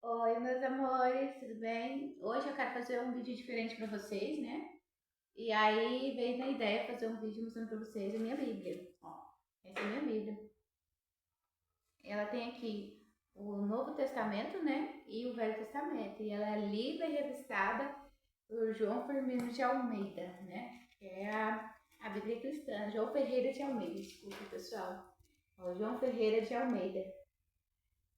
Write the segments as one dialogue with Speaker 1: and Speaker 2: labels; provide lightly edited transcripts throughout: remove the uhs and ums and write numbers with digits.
Speaker 1: Oi, meus amores, tudo bem? Hoje eu quero fazer um vídeo diferente para vocês, né? E aí veio na ideia fazer um vídeo mostrando para vocês a minha Bíblia. Ó, essa é a minha Bíblia. Ela tem aqui o Novo Testamento, né? E o Velho Testamento. E ela é lida e revistada por João Firmino de Almeida, né? Que é a Bíblia cristã. João Ferreira de Almeida, desculpa, pessoal. Ó, João Ferreira de Almeida.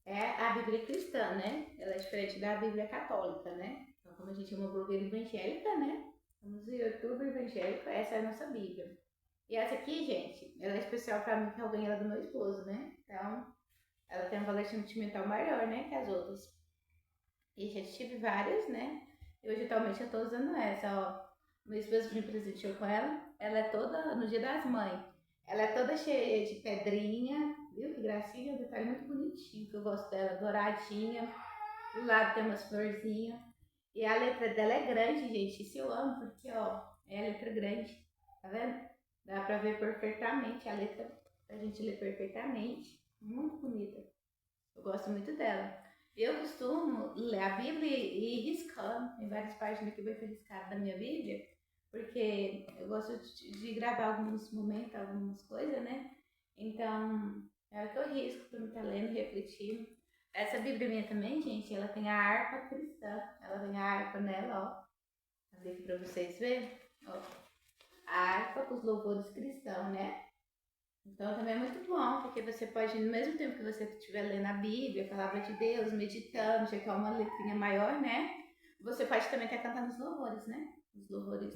Speaker 1: É a Bíblia cristã, né? Ela é diferente da Bíblia católica, né? Então, como a gente é uma blogueira evangélica, né? Somos youtuber evangélico, essa é a nossa Bíblia. E essa aqui, gente, ela é especial pra mim, que eu ganhei ela do meu esposo, né? Então, ela tem um valor sentimental maior, né, que as outras. E já tive várias, né? E hoje, atualmente, eu tô usando essa, ó. Meu esposo me presenteou com ela. Ela é toda, no Dia das Mães, ela é toda cheia de pedrinha, viu? Que gracinha, um detalhe muito bonitinho, que eu gosto dela, douradinha. Do lado tem umas florzinhas. E a letra dela é grande, gente. Isso eu amo, porque, ó, é a letra grande. Tá vendo? Dá pra ver perfeitamente a letra, a gente lê perfeitamente. Muito bonita. Eu gosto muito dela. Eu costumo ler a Bíblia e ir riscando. Tem várias páginas que vai ser riscada da minha Bíblia, porque eu gosto de gravar alguns momentos, algumas coisas, né? Então, é o que eu risco para me estar lendo e refletindo. Essa Bíblia minha também, gente, ela tem a harpa cristã. Ela tem a harpa nela, ó. Vou abrir aqui para vocês verem. Ó, a harpa com os louvores cristãos, né? Então também é muito bom, porque você pode, no mesmo tempo que você estiver lendo a Bíblia, a palavra de Deus, meditando, já que é uma letrinha maior, né? Você pode também estar cantando os louvores, né? Os louvores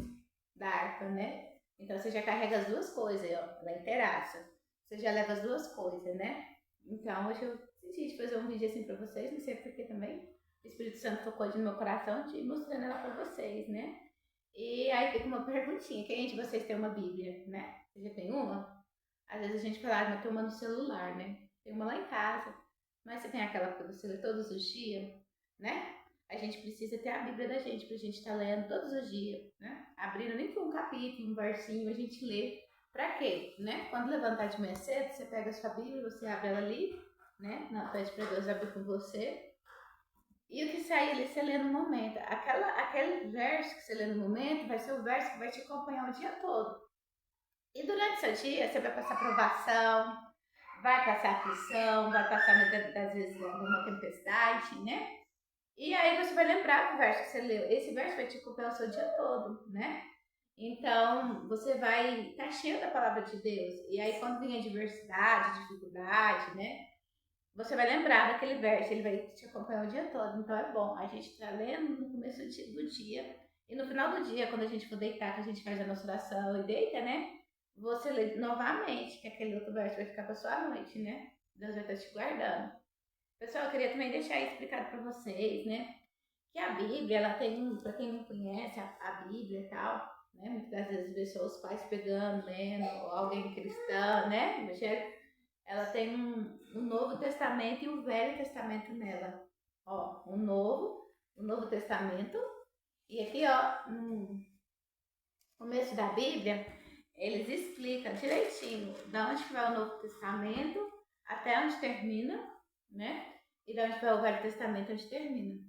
Speaker 1: da harpa, né? Então você já carrega as duas coisas, ó, ela inteiraça. Você já leva as duas coisas, né? Então hoje eu decidi fazer um vídeo assim pra vocês, não sei porque também. O Espírito Santo tocou no meu coração de mostrando ela pra vocês, né? E aí fica uma perguntinha: quem de vocês tem uma Bíblia, né? Você já tem uma? Às vezes a gente fala, mas tem uma no celular, né? Tem uma lá em casa. Mas você tem aquela que você lê todos os dias, né? A gente precisa ter a Bíblia da gente pra gente estar lendo todos os dias, né? Abrindo nem que um capítulo, um versinho, a gente lê. Pra quê? Né? Quando levantar de manhã cedo, você pega a sua Bíblia, você abre ela ali, né? Não, pede pra Deus abrir com você. E o que sair ali você lê no momento. Aquele verso que você lê no momento vai ser o verso que vai te acompanhar o dia todo. E durante o seu dia, você vai passar provação, vai passar aflição, vai passar muitas vezes alguma tempestade, né? E aí você vai lembrar do verso que você leu. Esse verso vai te acompanhar o seu dia todo, né? Então, você vai estar cheio da palavra de Deus. E aí, quando vem adversidade, dificuldade, né? Você vai lembrar daquele verso, ele vai te acompanhar o dia todo. Então, é bom a gente estar lendo no começo do dia. E no final do dia, quando a gente for deitar, que a gente faz a nossa oração e deita, né? Você lê novamente, que aquele outro verso vai ficar para sua noite, né? Deus vai estar te guardando. Pessoal, eu queria também deixar explicado para vocês, né? Que a Bíblia, ela tem, para quem não conhece a Bíblia e tal, né? Muitas das vezes vê só os pais pegando, lendo, ou alguém cristão, né? Evangélico, ela tem um Novo Testamento e um Velho Testamento nela. Ó, o Novo Testamento, e aqui, ó, no começo da Bíblia, eles explicam direitinho da onde que vai o Novo Testamento até onde termina, né? E de onde vai o Velho Testamento onde termina.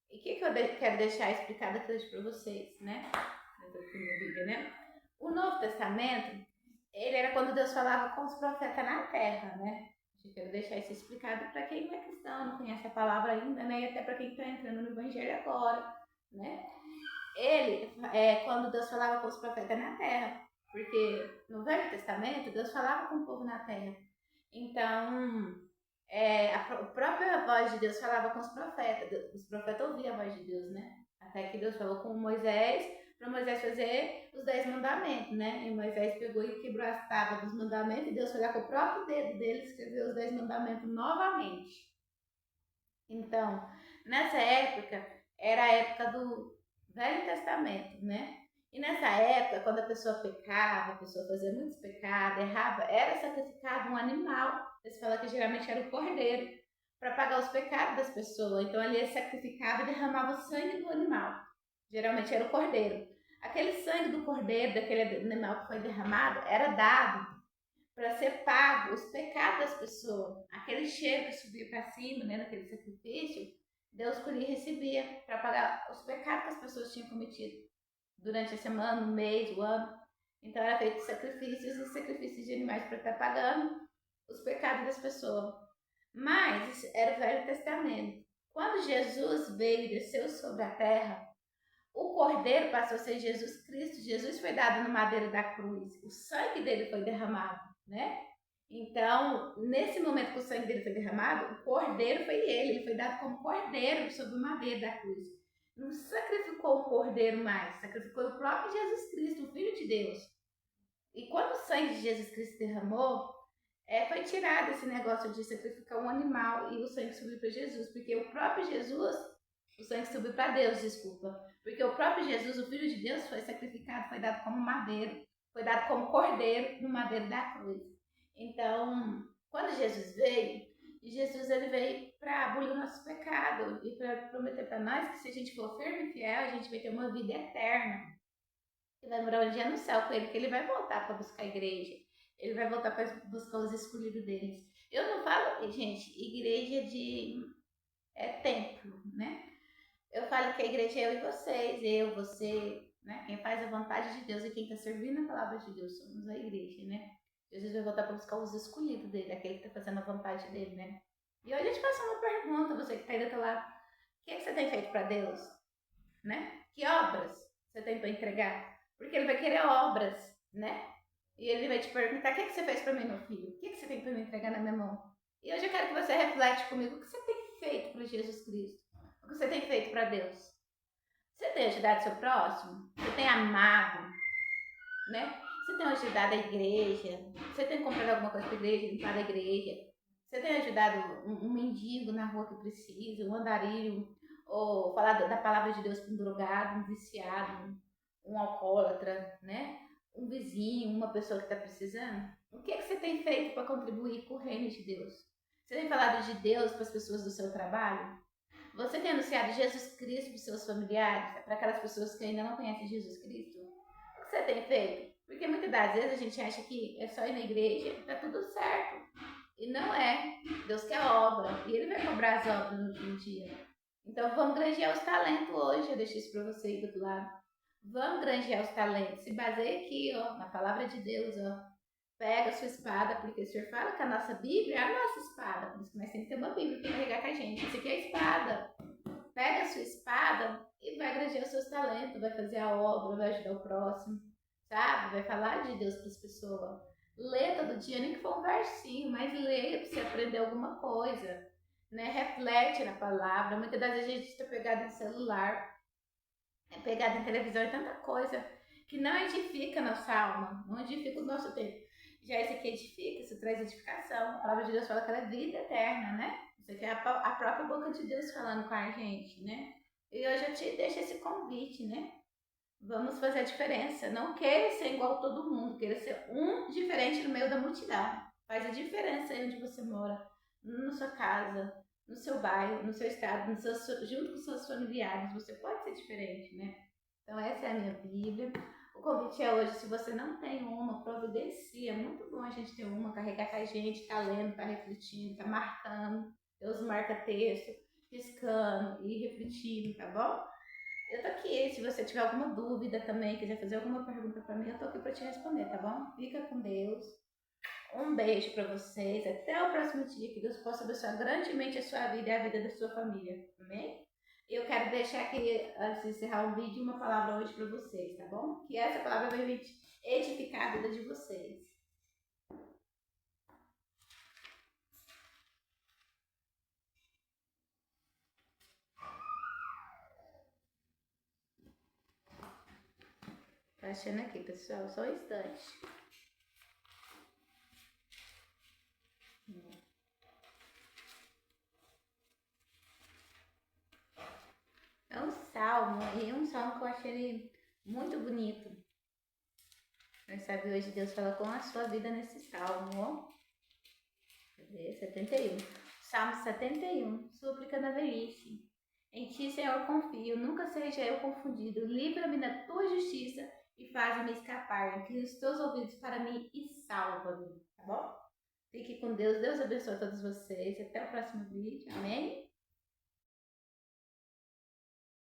Speaker 1: E o que eu quero deixar explicado aqui hoje para vocês, né? Dentro da Bíblia, né? O Novo Testamento, ele era quando Deus falava com os profetas na terra, né? Eu quero deixar isso explicado para quem não é cristão, não conhece a palavra ainda, né? E até para quem está entrando no Evangelho agora, né? Ele, quando Deus falava com os profetas na terra, porque no Velho Testamento Deus falava com o povo na terra. Então, a própria voz de Deus falava com os profetas ouviam a voz de Deus, né? Até que Deus falou com Moisés, para Moisés fazer os 10 mandamentos, né? E Moisés pegou e quebrou as tábuas dos mandamentos, e Deus foi lá com o próprio dedo dele escreveu os 10 mandamentos novamente. Então, nessa época, era a época do Velho Testamento, né? E nessa época, quando a pessoa pecava, a pessoa fazia muitos pecados, errava, era sacrificado um animal. Eles falam que geralmente era o cordeiro, para pagar os pecados das pessoas. Então, ele sacrificava e derramava o sangue do animal. Geralmente era o cordeiro. Aquele sangue do cordeiro, daquele animal que foi derramado, era dado para ser pago os pecados das pessoas. Aquele cheiro que subia para cima, né, naquele sacrifício, Deus colhia e recebia para pagar os pecados que as pessoas tinham cometido durante a semana, o mês, o ano. Então era feito sacrifícios e sacrifícios de animais para estar pagando os pecados das pessoas. Mas isso era o Velho Testamento. Quando Jesus veio e desceu sobre a terra, o Cordeiro passou a ser Jesus Cristo. Jesus foi dado no madeiro da cruz. O sangue dele foi derramado, né? Então, nesse momento que o sangue dele foi derramado, o Cordeiro foi ele foi dado como Cordeiro sobre o madeiro da cruz. Não sacrificou o Cordeiro mais, sacrificou o próprio Jesus Cristo, o Filho de Deus. E quando o sangue de Jesus Cristo derramou, foi tirado esse negócio de sacrificar um animal e o sangue subir para Jesus, porque o próprio Jesus, o sangue subiu para Deus, desculpa, porque o próprio Jesus, o Filho de Deus, foi sacrificado, foi dado como madeiro, foi dado como cordeiro no madeiro da cruz. Então, quando Jesus veio, ele veio para abolir o nosso pecado e para prometer para nós que se a gente for firme e fiel, a gente vai ter uma vida eterna. E vai morar um dia no céu com ele, que ele vai voltar para buscar a igreja. Ele vai voltar para buscar os escolhidos deles. Eu não falo, gente, igreja de templo, né? Eu falo que a igreja é eu e vocês, você, né? Quem faz a vontade de Deus e quem está servindo a palavra de Deus somos a igreja, né? Jesus vai voltar para buscar os escolhidos dele, aquele que está fazendo a vontade dele, né? E hoje eu te faço uma pergunta, você que está aí do outro lado. O que você tem feito para Deus? Né? Que obras você tem para entregar? Porque ele vai querer obras, né? E ele vai te perguntar: o que você fez para mim, meu filho? O que você tem para me entregar na minha mão? E hoje eu quero que você reflete comigo o que você tem feito para Jesus Cristo. O que você tem feito para Deus. Você tem ajudado seu próximo? Você tem amado, né? Você tem ajudado a igreja? Você tem comprado alguma coisa para a igreja, limpado a igreja? Você tem ajudado um mendigo na rua que precisa, um andarilho, ou falar da palavra de Deus para um drogado, um viciado, um alcoólatra, né? Um vizinho, uma pessoa que está precisando? O que você tem feito para contribuir com o reino de Deus? Você tem falado de Deus para as pessoas do seu trabalho? Você tem anunciado Jesus Cristo para os seus familiares? Para aquelas pessoas que ainda não conhecem Jesus Cristo? O que você tem feito? Porque muitas das vezes a gente acha que é só ir na igreja, está tudo certo. E não é. Deus quer obra. E Ele vai cobrar as obras no último dia. Então vamos granjear os talentos hoje. Eu deixo isso para você aí do outro lado. Vamos granjear os talentos. Se baseia aqui, ó, na palavra de Deus, ó. Pega a sua espada, porque o Senhor fala que a nossa Bíblia é a nossa espada. Por isso que nós temos que ter uma Bíblia para carregar com a gente. Isso aqui é a espada. Pega a sua espada e vai granjear os seus talentos. Vai fazer a obra, vai ajudar o próximo. Sabe? Vai falar de Deus para as pessoas. Lê todo dia, nem que for um versinho, mas leia para você aprender alguma coisa. Né? Reflete na palavra. Muitas das vezes a gente está pegado em celular, pegado em televisão e tanta coisa que não edifica nossa alma, não edifica o nosso tempo. Já esse aqui edifica, isso traz edificação. A palavra de Deus fala que ela é vida eterna, né? Isso aqui é a própria boca de Deus falando com a gente, né? E hoje eu te deixo esse convite, né? Vamos fazer a diferença. Não queira ser igual a todo mundo, queira ser um diferente no meio da multidão. Faz a diferença aí onde você mora, na sua casa, no seu bairro, no seu estado, junto com seus familiares. Você pode ser diferente, né? Então essa é a minha Bíblia. O convite é hoje, se você não tem uma, providencia. É muito bom a gente ter uma, carregar com a gente, tá lendo, tá refletindo, tá marcando. Deus marca texto, riscando e refletindo, tá bom? Eu tô aqui, se você tiver alguma dúvida também, quiser fazer alguma pergunta pra mim, eu tô aqui pra te responder, tá bom? Fica com Deus. Um beijo pra vocês. Até o próximo dia. Que Deus possa abençoar grandemente a sua vida e a vida da sua família. Amém? Eu quero deixar aqui, antes de encerrar o vídeo, uma palavra hoje pra vocês, tá bom? Que essa palavra vai edificar a vida de vocês. Tá achando aqui, pessoal? Só um instante. É um salmo, e um salmo que eu achei ele muito bonito. Nós sabe, hoje Deus fala com a sua vida nesse salmo, ó. Cadê? 71. Salmo 71. Súplica da velhice. Em ti, Senhor, confio, nunca seja eu confundido. Livra-me da tua justiça e faz-me escapar. Inclina os teus ouvidos para mim e salva-me. Tá bom? Fique com Deus. Deus abençoe a todos vocês. Até o próximo vídeo. Amém?